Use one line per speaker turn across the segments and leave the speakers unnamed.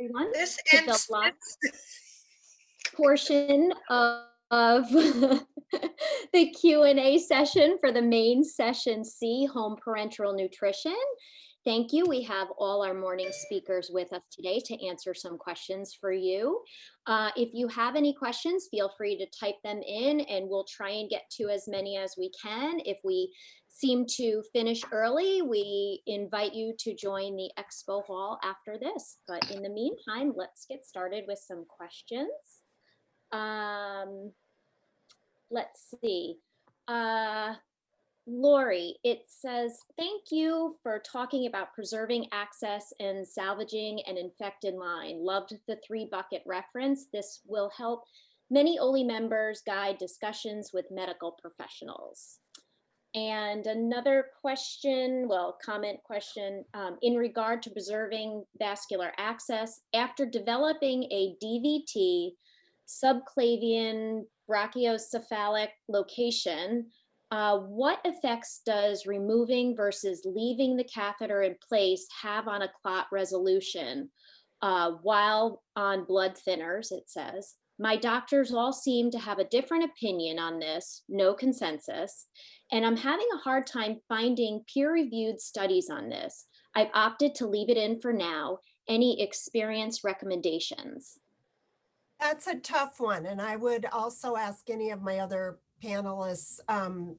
everyone
This
to the
ends.
last portion of the Q&A session for the main session C, home parenteral nutrition. Thank you. We have all our morning speakers with us today to answer some questions for you. If you have any questions, feel free to type them in and we'll try and get to as many as we can. If we seem to finish early, we invite you to join the expo hall after this. But in the meantime, let's get started with some questions. Let's see. Laurie, it says, thank you for talking about preserving access and salvaging an infected line. Loved the 3-bucket reference. This will help many Oley members guide discussions with medical professionals. And another question, well, comment question, in regard to preserving vascular access, after developing a DVT subclavian brachiocephalic location, what effects does removing versus leaving the catheter in place have on a clot resolution while on blood thinners, it says? My doctors all seem to have a different opinion on this, no consensus, and I'm having a hard time finding peer-reviewed studies on this. I've opted to leave it in for now. Any experience recommendations?
That's a tough one, and I would also ask any of my other panelists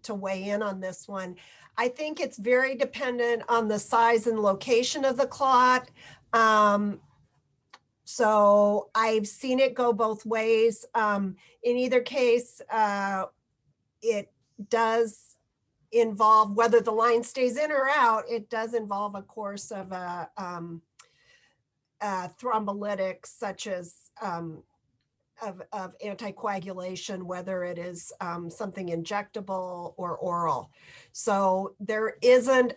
to weigh in on this one. I think it's very dependent on the size and location of the clot. So I've seen it go both ways. In either case, it does involve, whether the line stays in or out, it does involve a course of a thrombolytic, such as of anticoagulation, whether it is something injectable or oral. So there isn't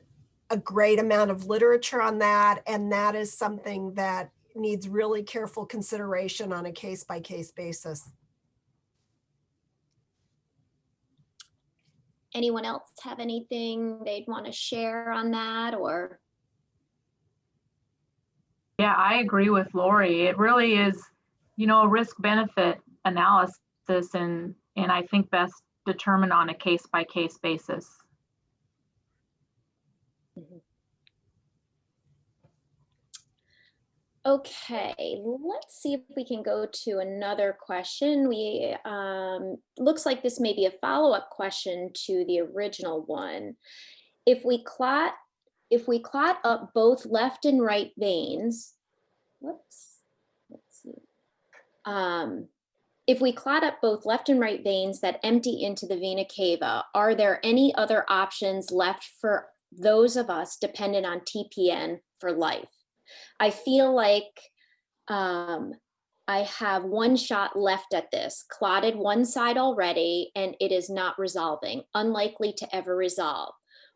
a great amount of literature on that, and that is something that needs really careful consideration on a case-by-case basis.
Anyone else have anything they'd want to share on that, or?
Yeah, I agree with Laurie. It really is, you know, a risk-benefit analysis, and I think best determined on a case-by-case basis.
Mm-hmm. Okay, let's see if we can go to another question. We looks like this may be a follow-up question to the original one. If we clot up both left and right veins, whoops, let's see. If we clot up both left and right veins that empty into the vena cava, are there any other options left for those of us dependent on TPN for life? I feel like I have one shot left at this, clotted one side already, and it is not resolving, unlikely to ever resolve.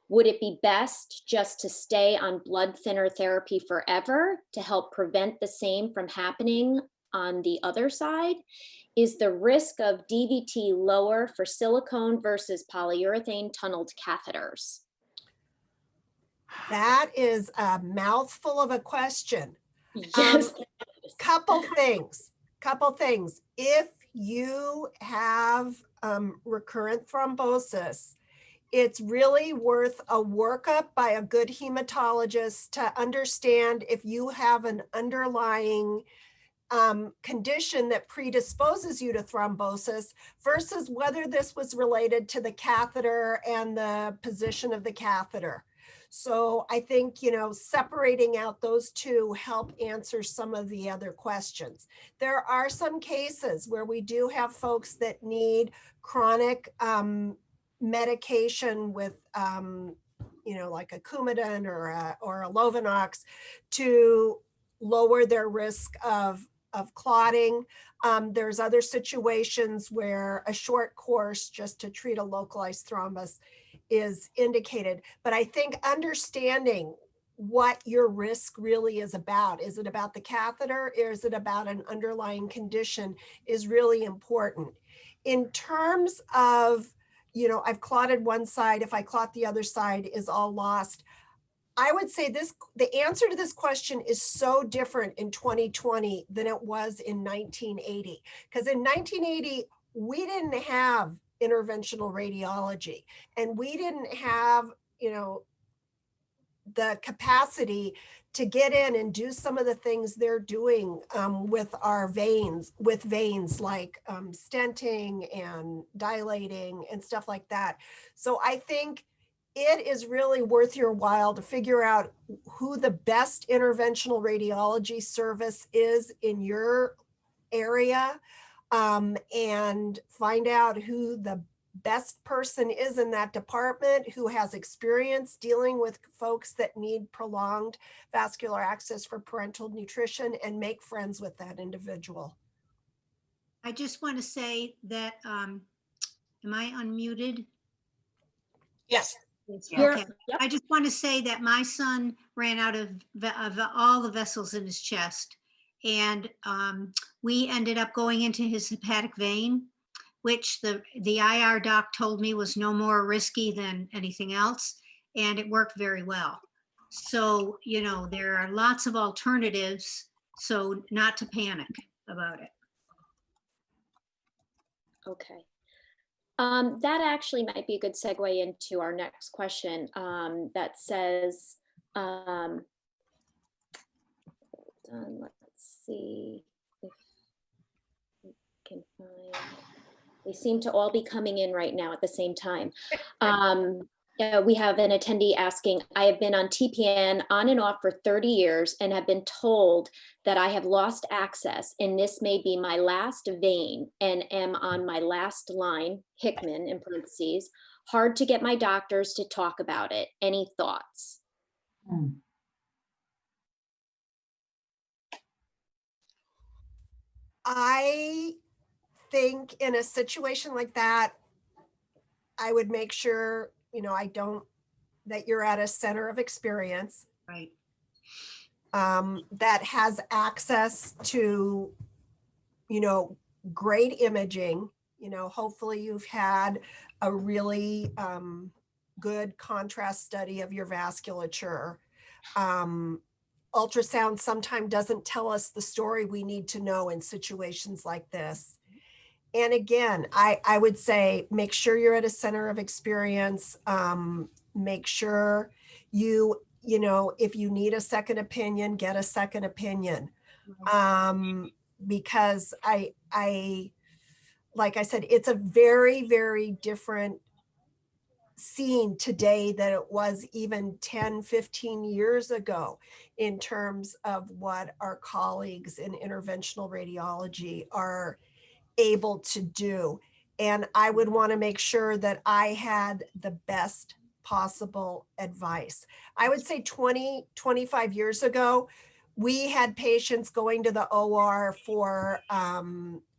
Would it be best just to stay on blood thinner therapy forever to help prevent the same from happening on the other side? Is the risk of DVT lower for silicone versus polyurethane tunneled catheters?
That is a mouthful of a question.
Yes.
Couple things. If you have recurrent thrombosis, it's really worth a workup by a good hematologist to understand if you have an underlying condition that predisposes you to thrombosis versus whether this was related to the catheter and the position of the catheter. So I think, you know, separating out those two help answer some of the other questions. There are some cases where we do have folks that need chronic medication with, you know, like a Coumadin or a Lovenox to lower their risk of clotting. There's other situations where a short course just to treat a localized thrombus is indicated. But I think understanding what your risk really is about. Is it about the catheter or is it about an underlying condition is really important. In terms of, you know, I've clotted one side, if I clot the other side is all lost. I would say the answer to this question is so different in 2020 than it was in 1980. Because in 1980, we didn't have interventional radiology, and we didn't have, the capacity to get in and do some of the things they're doing with our veins, like stenting and dilating and stuff like that. So I think it is really worth your while to figure out who the best interventional radiology service is in your area, and find out who the best person is in that department, who has experience dealing with folks that need prolonged vascular access for parenteral nutrition, and make friends with that individual.
I just want to say that, am I unmuted?
Yes.
Okay. I just want to say that my son ran out of all the vessels in his chest, and we ended up going into his hepatic vein, which the IR doc told me was no more risky than anything else, and it worked very well. So, there are lots of alternatives, so not to panic about it.
Okay. That actually might be a good segue into our next question, that says, hold on, let's see if we can find, they seem to all be coming in right now at the same time. We have an attendee asking, I have been on TPN on and off for 30 years and have been told that I have lost access, and this may be my last vein, and am on my last line, Hickman in parentheses. Hard to get my doctors to talk about it. Any thoughts?
I think in a situation like that, I would make sure, that you're at a center of experience.
Right.
That has access to, great imaging. Hopefully you've had a really good contrast study of your vasculature. Ultrasound sometimes doesn't tell us the story we need to know in situations like this. And again, I would say, make sure you're at a center of experience. Make sure if you need a second opinion, get a second opinion. Because like I said, it's a very, very different scene today than it was even 10, 15 years ago in terms of what our colleagues in interventional radiology are able to do. And I would want to make sure that I had the best possible advice. I would say 20, 25 years ago, we had patients going to the OR for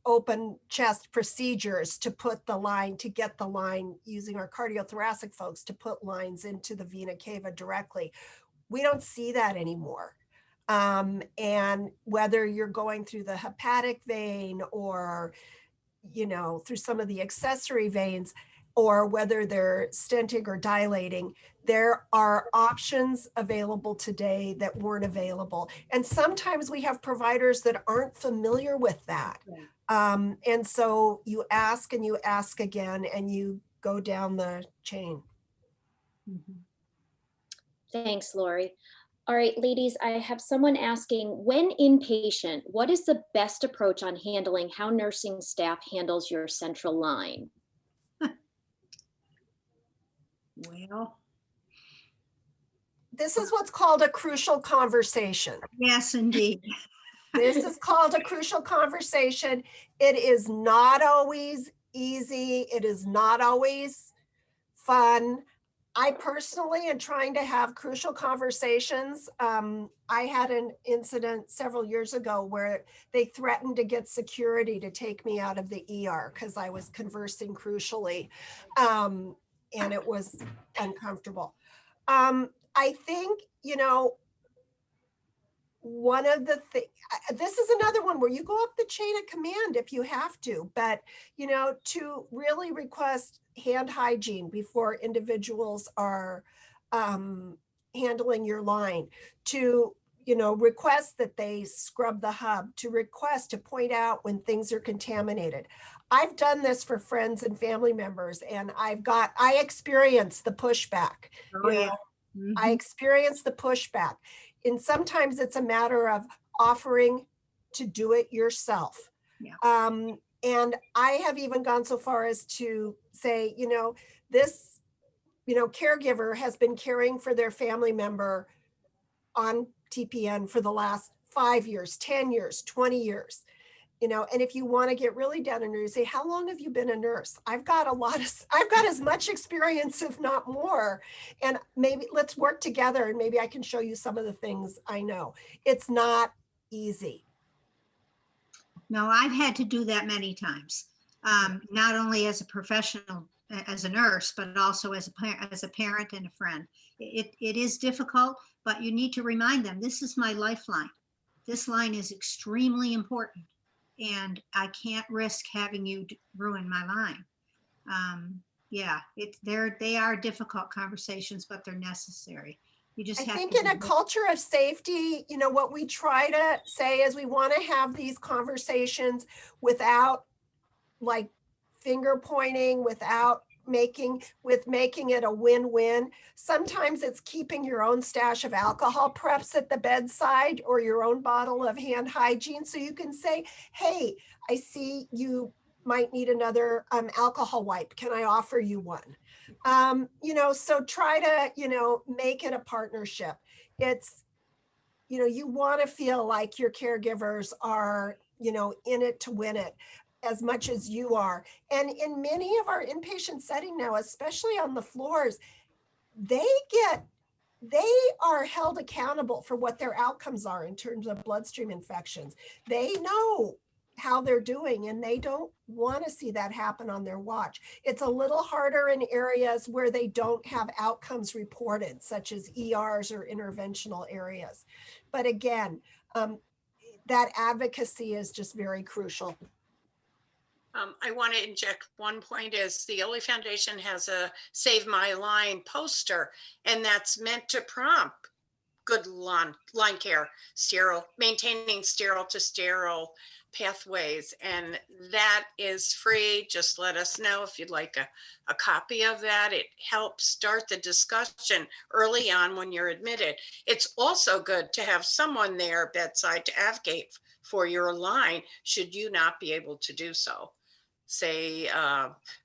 open chest procedures to get the line using our cardiothoracic folks to put lines into the vena cava directly. We don't see that anymore. And whether you're going through the hepatic vein or, through some of the accessory veins, or whether they're stenting or dilating, there are options available today that weren't available. And sometimes we have providers that aren't familiar with that. And so you ask and you ask again, and you go down the chain.
Thanks, Laurie. All right, ladies, I have someone asking, when inpatient, what is the best approach on handling how nursing staff handles your central line?
Well,
this is what's called a crucial conversation.
Yes, indeed.
This is called a crucial conversation. It is not always easy. It is not always fun. I personally am trying to have crucial conversations. I had an incident several years ago where they threatened to get security to take me out of the ER because I was conversing crucially, and it was uncomfortable. I think, one of the things, this is another one where you go up the chain of command if you have to, but, to really request hand hygiene before individuals are handling your line, to request that they scrub the hub, to request to point out when things are contaminated. I've done this for friends and family members, and I experienced the pushback.
Oh, yeah.
I experienced the pushback. And sometimes it's a matter of offering to do it yourself.
Yeah.
And I have even gone so far as to say, this, caregiver has been caring for their family member on TPN for the last 5 years, 10 years, 20 years, and if you want to get really down and say, how long have you been a nurse? I've got as much experience, if not more. And maybe let's work together and maybe I can show you some of the things I know. It's not easy.
No, I've had to do that many times, not only as a professional, as a nurse, but also as a parent and a friend. It is difficult, but you need to remind them, this is my lifeline. This line is extremely important, and I can't risk having you ruin my line. Yeah, they are difficult conversations, but they're necessary. You just have
think
to
in a culture of safety, what we try to say is we want to have these conversations without like finger pointing, without making it a win-win. Sometimes it's keeping your own stash of alcohol preps at the bedside or your own bottle of hand hygiene. So you can say, hey, I see you might need another alcohol wipe. Can I offer you one? So try to, make it a partnership. It's, you want to feel like your caregivers are, in it to win it as much as you are. And in many of our inpatient setting now, especially on the floors, they are held accountable for what their outcomes are in terms of bloodstream infections. They know how they're doing, and they don't want to see that happen on their watch. It's a little harder in areas where they don't have outcomes reported, such as ERs or interventional areas. But again, that advocacy is just very crucial.
I want to inject one point is the Oley Foundation has a Save My Line poster, and that's meant to prompt good line care, maintaining sterile to sterile pathways. And that is free. Just let us know if you'd like a copy of that. It helps start the discussion early on when you're admitted. It's also good to have someone there bedside to advocate for your line should you not be able to do so. Say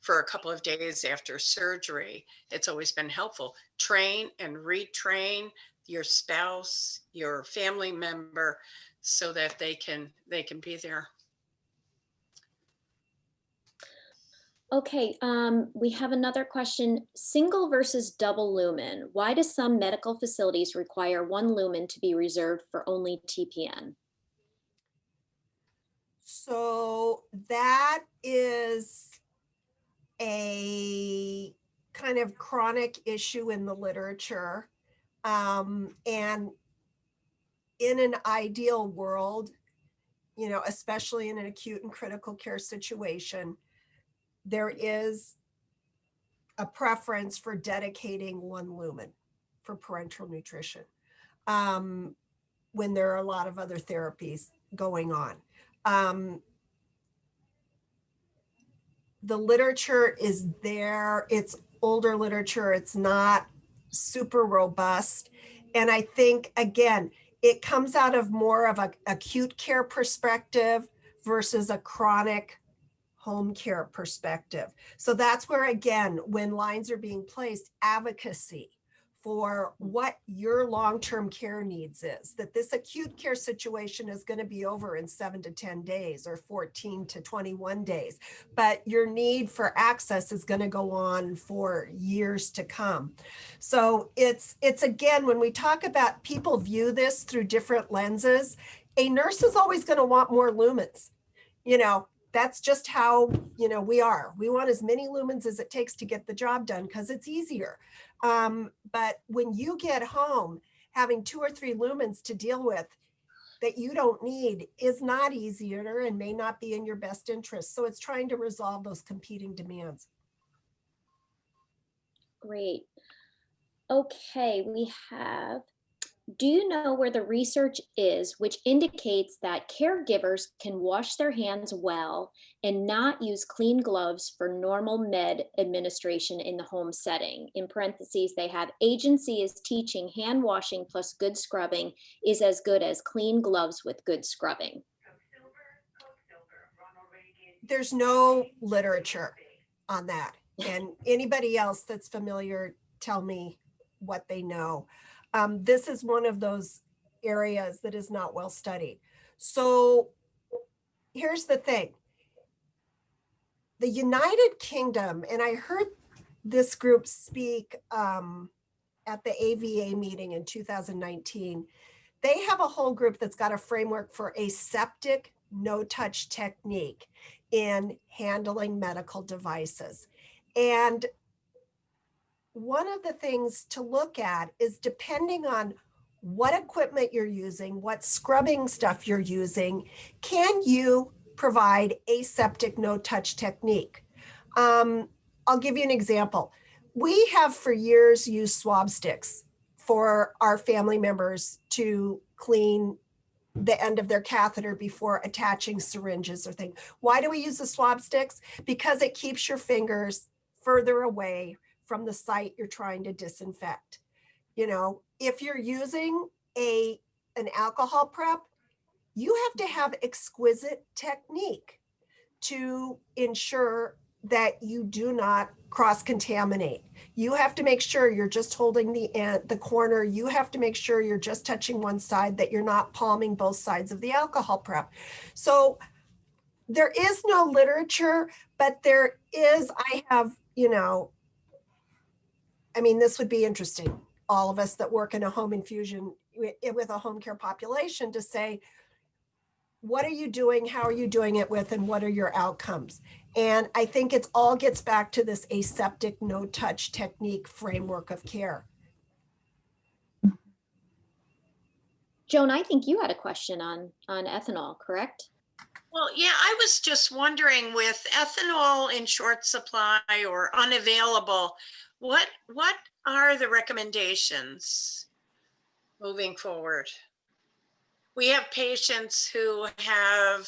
for a couple of days after surgery. It's always been helpful. Train and retrain your spouse, your family member, so that they can be there.
Okay, we have another question. Single versus double lumen. Why do some medical facilities require one lumen to be reserved for only TPN?
So that is a kind of chronic issue in the literature. And in an ideal world, especially in an acute and critical care situation, there is a preference for dedicating one lumen for parenteral nutrition when there are a lot of other therapies going on. The literature is there. It's older literature. It's not super robust. And I think, again, it comes out of more of an acute care perspective versus a chronic home care perspective. So that's where, again, when lines are being placed, advocacy for what your long-term care needs is, that this acute care situation is going to be over in 7 to 10 days or 14 to 21 days, but your need for access is going to go on for years to come. So it's again, when we talk about people view this through different lenses, a nurse is always going to want more lumens. That's just how, we are. We want as many lumens as it takes to get the job done because it's easier. But when you get home, having 2 or 3 lumens to deal with that you don't need is not easier and may not be in your best interest. So it's trying to resolve those competing demands.
Great. Okay, we have, do you know where the research is which indicates that caregivers can wash their hands well and not use clean gloves for normal med administration in the home setting? In parentheses, they have agency is teaching hand washing plus good scrubbing is as good as clean gloves with good scrubbing.
There's no literature on that. And anybody else that's familiar, tell me what they know. This is one of those areas that is not well studied. So here's the thing. The United Kingdom, and I heard this group speak at the AVA meeting in 2019, they have a whole group that's got a framework for aseptic no-touch technique in handling medical devices. And one of the things to look at is, depending on what equipment you're using, what scrubbing stuff you're using, can you provide aseptic no-touch technique? I'll give you an example. We have for years used swab sticks for our family members to clean the end of their catheter before attaching syringes or things. Why do we use the swab sticks? Because it keeps your fingers further away from the site you're trying to disinfect. You know, if you're using an alcohol prep, you have to have exquisite technique to ensure that you do not cross-contaminate. You have to make sure you're just holding the corner. You have to make sure you're just touching one side, that you're not palming both sides of the alcohol prep. So there is no literature, but there is, I have, you know, I mean, this would be interesting, all of us that work in a home infusion with a home care population, to say, what are you doing? How are you doing it with, and what are your outcomes? And I think it all gets back to this aseptic no-touch technique framework of care.
Joan, I think you had a question on ethanol, correct?
Well, yeah, I was just wondering, with ethanol in short supply or unavailable, what are the recommendations moving forward? We have patients who have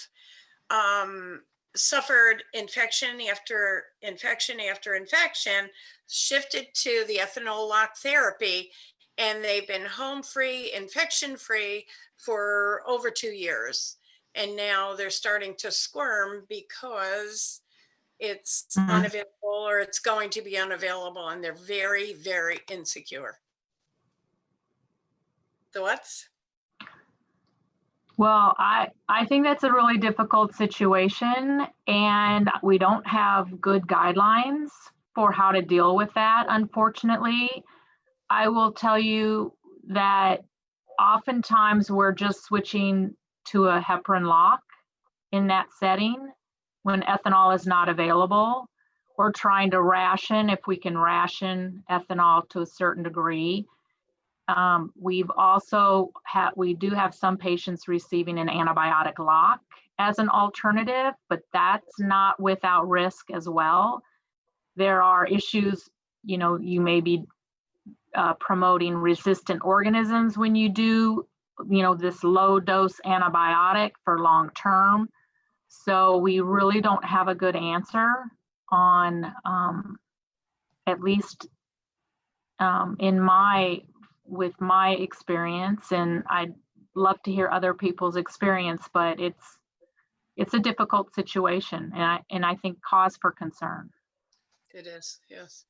suffered infection after infection after infection, shifted to the ethanol lock therapy, and they've been home free, infection free for over 2 years. And now they're starting to squirm because it's unavailable, or it's going to be unavailable, and they're very, very insecure. Thoughts?
Well, I think that's a really difficult situation, and we don't have good guidelines for how to deal with that, unfortunately. I will tell you that oftentimes we're just switching to a heparin lock in that setting when ethanol is not available. We're trying to ration, if we can ration ethanol to a certain degree. We've also we do have some patients receiving an antibiotic lock as an alternative, but that's not without risk as well. There are issues, you know, you may be promoting resistant organisms when you do, you know, this low dose antibiotic for long term. So we really don't have a good answer on, at least with my experience, and I'd love to hear other people's experience, but it's a difficult situation, and I think cause for concern.
It is, yes.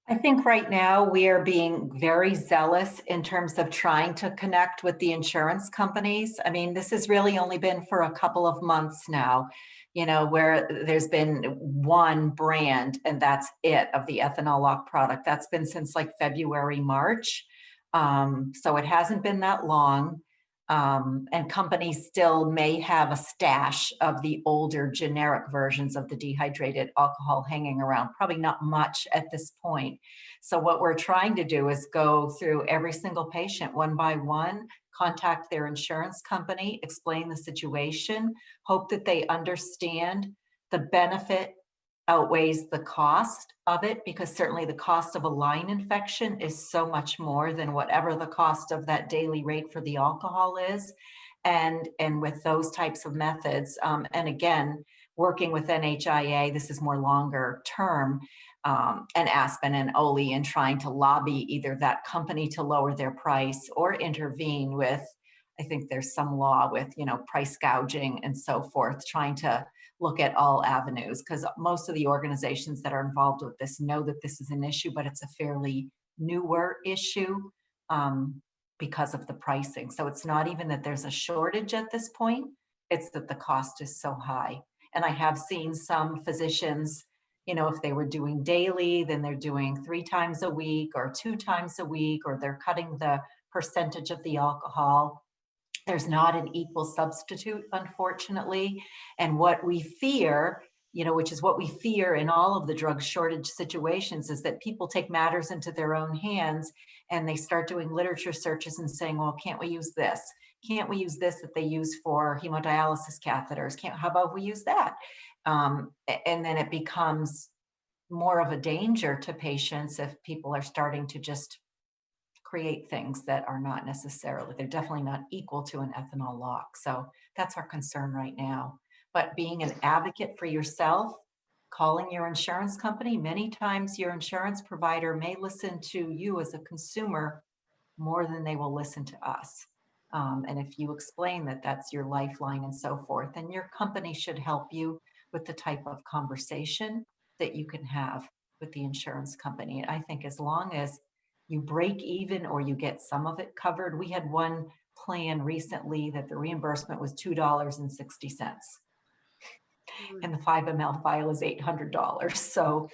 I think right now we are being very zealous in terms of trying to connect with the insurance companies. I mean, this has really only been for a couple of months now, you know, where there's been one brand, and that's it, of the ethanol lock product. That's been since like February, March. So it hasn't been that long. And companies still may have a stash of the older generic versions of the dehydrated alcohol hanging around, probably not much at this point. So what we're trying to do is go through every single patient one by one, contact their insurance company, explain the situation, hope that they understand the benefit outweighs the cost of it, because certainly the cost of a line infection is so much more than whatever the cost of that daily rate for the alcohol is. And with those types of methods, and again, working with NHIA, this is more longer term, and ASPEN and Oley, and trying to lobby either that company to lower their price or intervene with, I think there's some law with, you know, price gouging and so forth, trying to look at all avenues, because most of the organizations that are involved with this know that this is an issue, but it's a fairly newer issue because of the pricing. So it's not even that there's a shortage at this point, it's that the cost is so high. And I have seen some physicians, you know, if they were doing daily, then they're doing 3 times a week or 2 times a week, or they're cutting the percentage of the alcohol. There's not an equal substitute, unfortunately. And what we fear, you know, which is what we fear in all of the drug shortage situations, is that people take matters into their own hands and they start doing literature searches and saying, well, can't we use this? Can't we use this that they use for hemodialysis catheters? How about we use that? And then it becomes more of a danger to patients if people are starting to just create things that are not necessarily, they're definitely not equal to an ethanol lock. So that's our concern right now. But being an advocate for yourself, calling your insurance company, many times your insurance provider may listen to you as a consumer more than they will listen to us. And if you explain that that's your lifeline and so forth, then your company should help you with the type of conversation that you can have with the insurance company. And I think as long as you break even or you get some of it covered. We had one plan recently that the reimbursement was $2.60. And the 5 ml vial is $800. So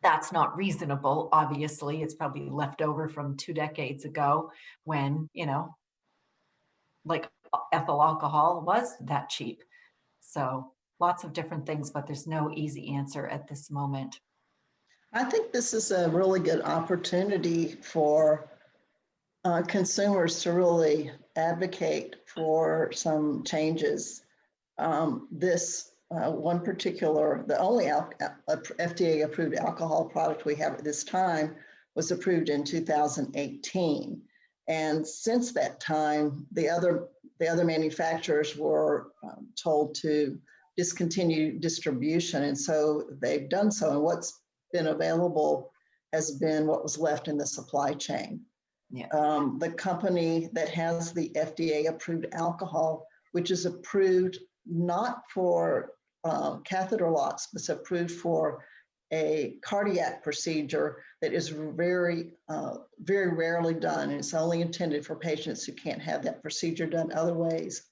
that's not reasonable. Obviously, it's probably left over from 2 decades ago when, you know, like ethyl alcohol was that cheap. So lots of different things, but there's no easy answer at this moment.
I think this is a really good opportunity for consumers to really advocate for some changes. This one particular, the only FDA approved alcohol product we have at this time was approved in 2018. And since that time, the other manufacturers were told to discontinue distribution. And so they've done so. And what's been available has been what was left in the supply chain.
Yeah.
The company that has the FDA approved alcohol, which is approved not for catheter locks, but it's approved for a cardiac procedure that is very, very rarely done. And it's only intended for patients who can't have that procedure done other ways.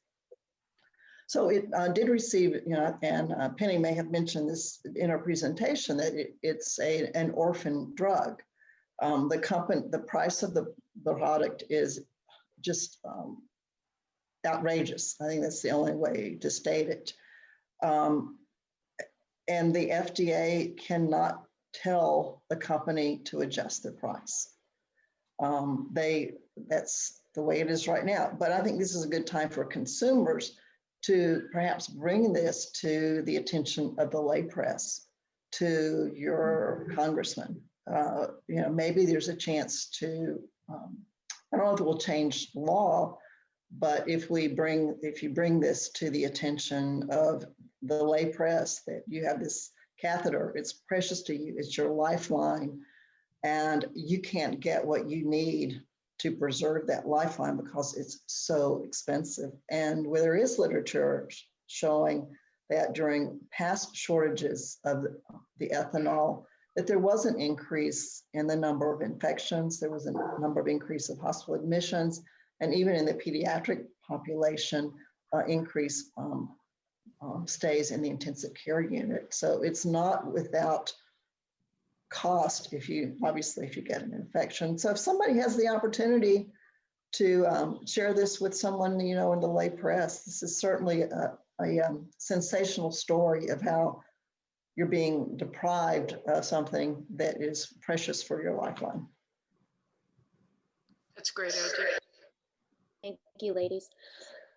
So it did receive, you know, and Penny may have mentioned this in her presentation, that it's an orphan drug. The price of the product is just outrageous. I think that's the only way to state it. And the FDA cannot tell the company to adjust their price. That's the way it is right now. But I think this is a good time for consumers to perhaps bring this to the attention of the lay press, to your congressman. You know, maybe there's a chance to, I don't know if it will change law, but if you bring this to the attention of the lay press, that you have this catheter, it's precious to you, it's your lifeline, and you can't get what you need to preserve that lifeline because it's so expensive. And where there is literature showing that during past shortages of the ethanol, that there was an increase in the number of infections, there was a number of increase of hospital admissions, and even in the pediatric population, increase stays in the intensive care unit. So it's not without cost if you get an infection. So if somebody has the opportunity to share this with someone, you know, in the lay press, this is certainly a sensational story of how you're being deprived of something that is precious for your lifeline.
That's a great idea.
Thank you, ladies.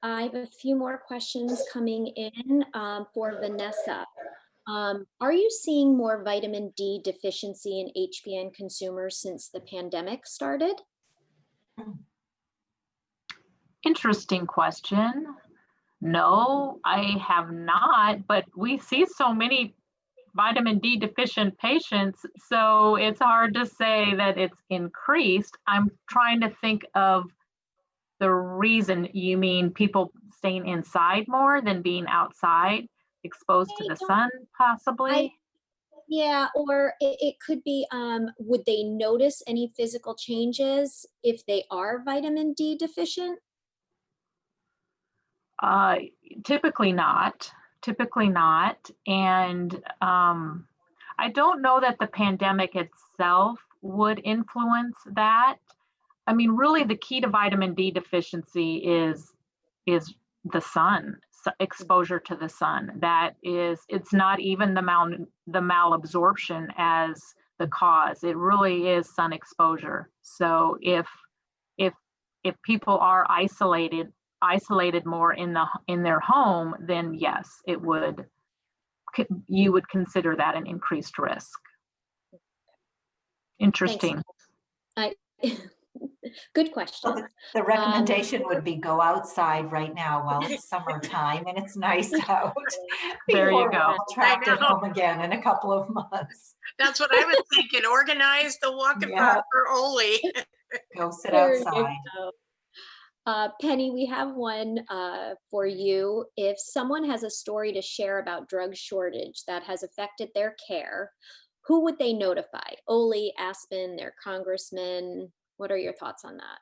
I have a few more questions coming in for Vanessa. Are you seeing more vitamin D deficiency in HPN consumers since the pandemic started?
Interesting question. No, I have not, but we see so many vitamin D deficient patients, so it's hard to say that it's increased. I'm trying to think of the reason. You mean people staying inside more than being outside, exposed to the sun, possibly?
Yeah, or it could be, would they notice any physical changes if they are vitamin D deficient?
Typically not. And I don't know that the pandemic itself would influence that. I mean, really the key to vitamin D deficiency is the sun, exposure to the sun. That is, it's not even the malabsorption as the cause. It really is sun exposure. So if people are isolated more in their home, then yes, you would consider that an increased risk. Interesting.
Good question.
Well, the recommendation would be go outside right now while it's summertime and it's nice out.
There you go.
We'll trapped at home again in a couple of months.
That's what I was thinking. Organize the walk and park for Oley.
Go sit outside.
Penny, we have one for you. If someone has a story to share about drug shortage that has affected their care, who would they notify? Oley, FASPEN, their congressman? What are your thoughts on that?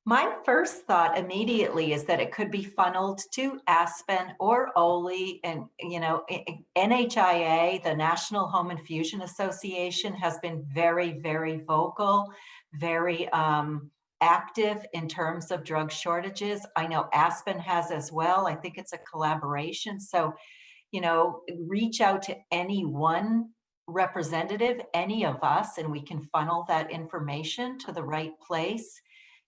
My first thought immediately is that it could be funneled to FASPEN or Oley, and NHIA, the National Home Infusion Association, has been very, very vocal, very active in terms of drug shortages. I know FASPEN has as well. I think it's a collaboration. So, reach out to any one representative, any of us, and we can funnel that information to the right place.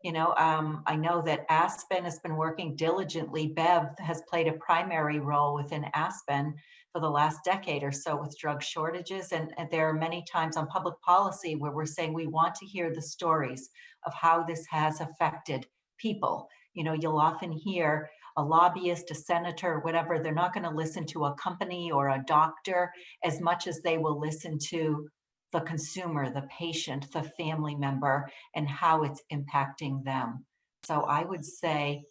I know that FASPEN has been working diligently. Bev has played a primary role within FASPEN for the last decade or so with drug shortages. And there are many times on public policy where we're saying we want to hear the stories of how this has affected people. You'll often hear a lobbyist, a senator, whatever, they're not going to listen to a company or a doctor as much as they will listen to the consumer, the patient, the family member, and how it's impacting them. So I would say,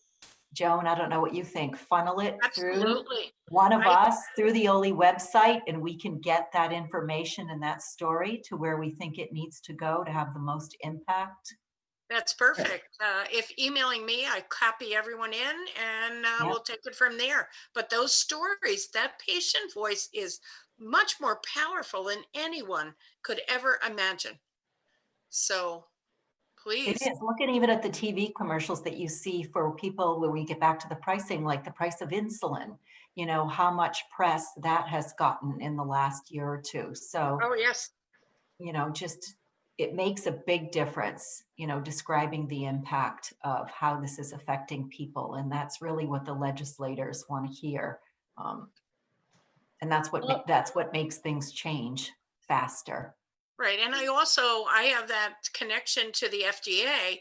Joan, I don't know what you think, funnel it through one of us, through the Oley website, and we can get that information and that story to where we think it needs to go to have the most impact.
That's perfect. If emailing me, I copy everyone in and we'll take it from there. But those stories, that patient voice is much more powerful than anyone could ever imagine. So please.
It is. Look at even at the TV commercials that you see for people when we get back to the pricing, like the price of insulin, how much press that has gotten in the last year or two. So,
oh, yes.
It makes a big difference, describing the impact of how this is affecting people. And that's really what the legislators want to hear. And that's what makes things change faster.
Right. And I have that connection to the FDA.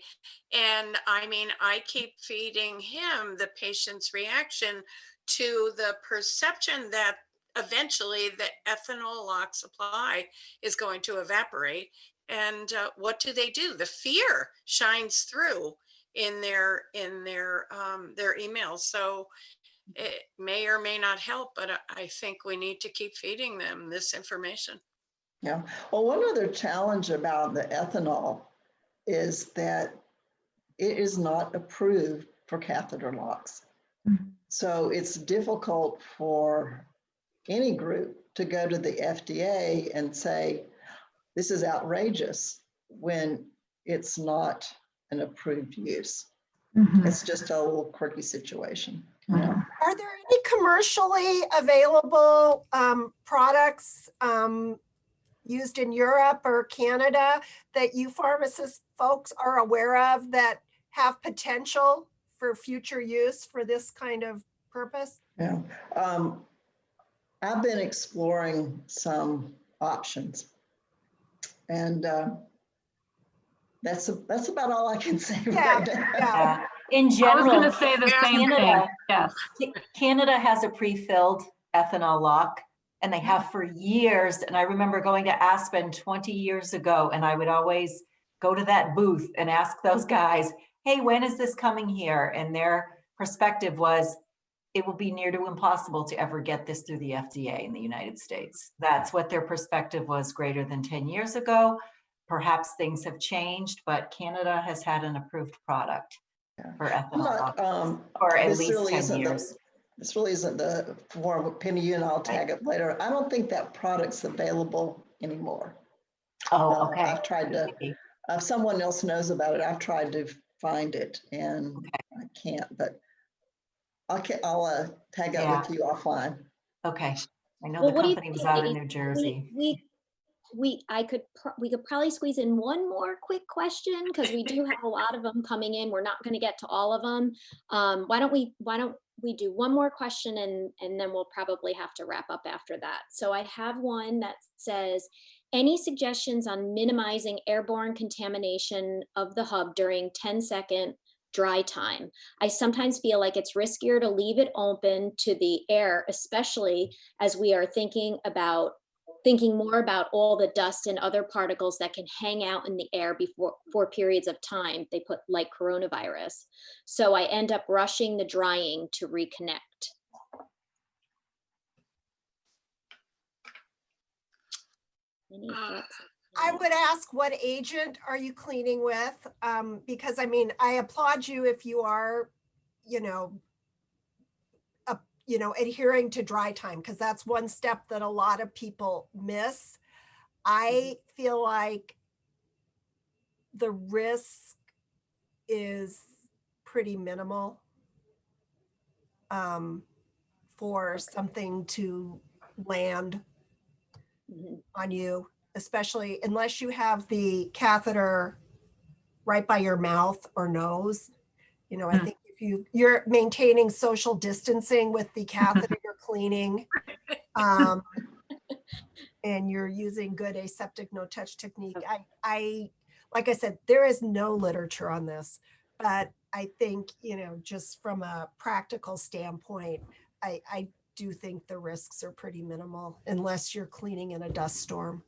And I keep feeding him the patient's reaction to the perception that eventually the ethanol lock supply is going to evaporate. And what do? The fear shines through in their emails. So it may or may not help, but I think we need to keep feeding them this information.
Yeah. Well, one other challenge about the ethanol is that it is not approved for catheter locks. Mm-hmm. So it's difficult for any group to go to the FDA and say, this is outrageous, when it's not an approved use. Mm-hmm. It's just a little quirky situation. Mm-hmm. Yeah.
Are there any commercially available products used in Europe or Canada that you pharmacist folks are aware of that have potential for future use for this kind of purpose?
Yeah. I've been exploring some options, and that's about all I can say right now.
In
I was
general,
going to say the same thing. Yes.
Canada has a pre-filled ethanol lock, and they have for years. And I remember going to Aspen 20 years ago, and I would always go to that booth and ask those guys, hey, when is this coming here? And their perspective was, it will be near to impossible to ever get this through the FDA in the United States. That's what their perspective was greater than 10 years ago. Perhaps things have changed, but Canada has had an approved product for ethanol for at least 10 years.
This really isn't the form. Penny, you and I'll tag it later. I don't think that product's available anymore.
Oh, okay.
I've tried to, if someone else knows about it, I've tried to find it and I can't, but I'll tag it with you offline.
Okay. I know the company was out in New Jersey.
We could probably squeeze in one more quick question because we do have a lot of them coming in. We're not going to get to all of them. Why don't we do one more question and then we'll probably have to wrap up after that. So I have one that says, any suggestions on minimizing airborne contamination of the hub during 10-second dry time? I sometimes feel like it's riskier to leave it open to the air, especially as we are thinking more about all the dust and other particles that can hang out in the air for periods of time. They put like coronavirus. So I end up rushing the drying to reconnect. Any thoughts?
I would ask, what agent are you cleaning with? Because I mean, I applaud you if you are, adhering to dry time, because that's one step that a lot of people miss. I feel like the risk is pretty minimal for something to land on you, especially unless you have the catheter right by your mouth or nose. I think if you're maintaining social distancing with the catheter you're cleaning, and you're using good aseptic no touch technique. Like I said, there is no literature on this, but I think, just from a practical standpoint, I do think the risks are pretty minimal unless you're cleaning in a dust storm.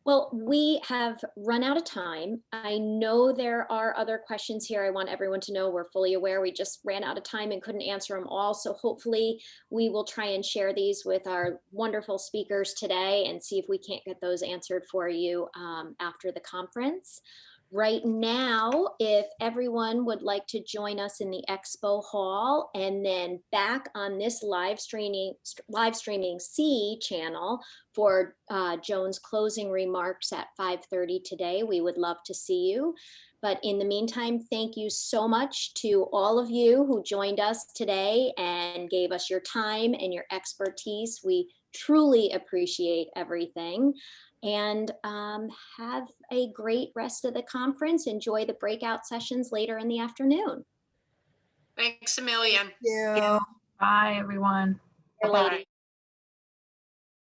Well, we have run out of time. I know there are other questions here. I want everyone to know we're fully aware. We just ran out of time and couldn't answer them all. So hopefully we will try and share these with our wonderful speakers today and see if we can't get those answered for you after the conference. Right now, if everyone would like to join us in the expo hall and then back on this live streaming C channel for Joan's closing remarks at 5:30 today, we would love to see you. But in the meantime, thank you so much to all of you who joined us today and gave us your time and your expertise. We truly appreciate everything. And have a great rest of the conference. Enjoy the breakout sessions later in the afternoon.
Thanks a million.
Yeah.
Bye, everyone.
Bye.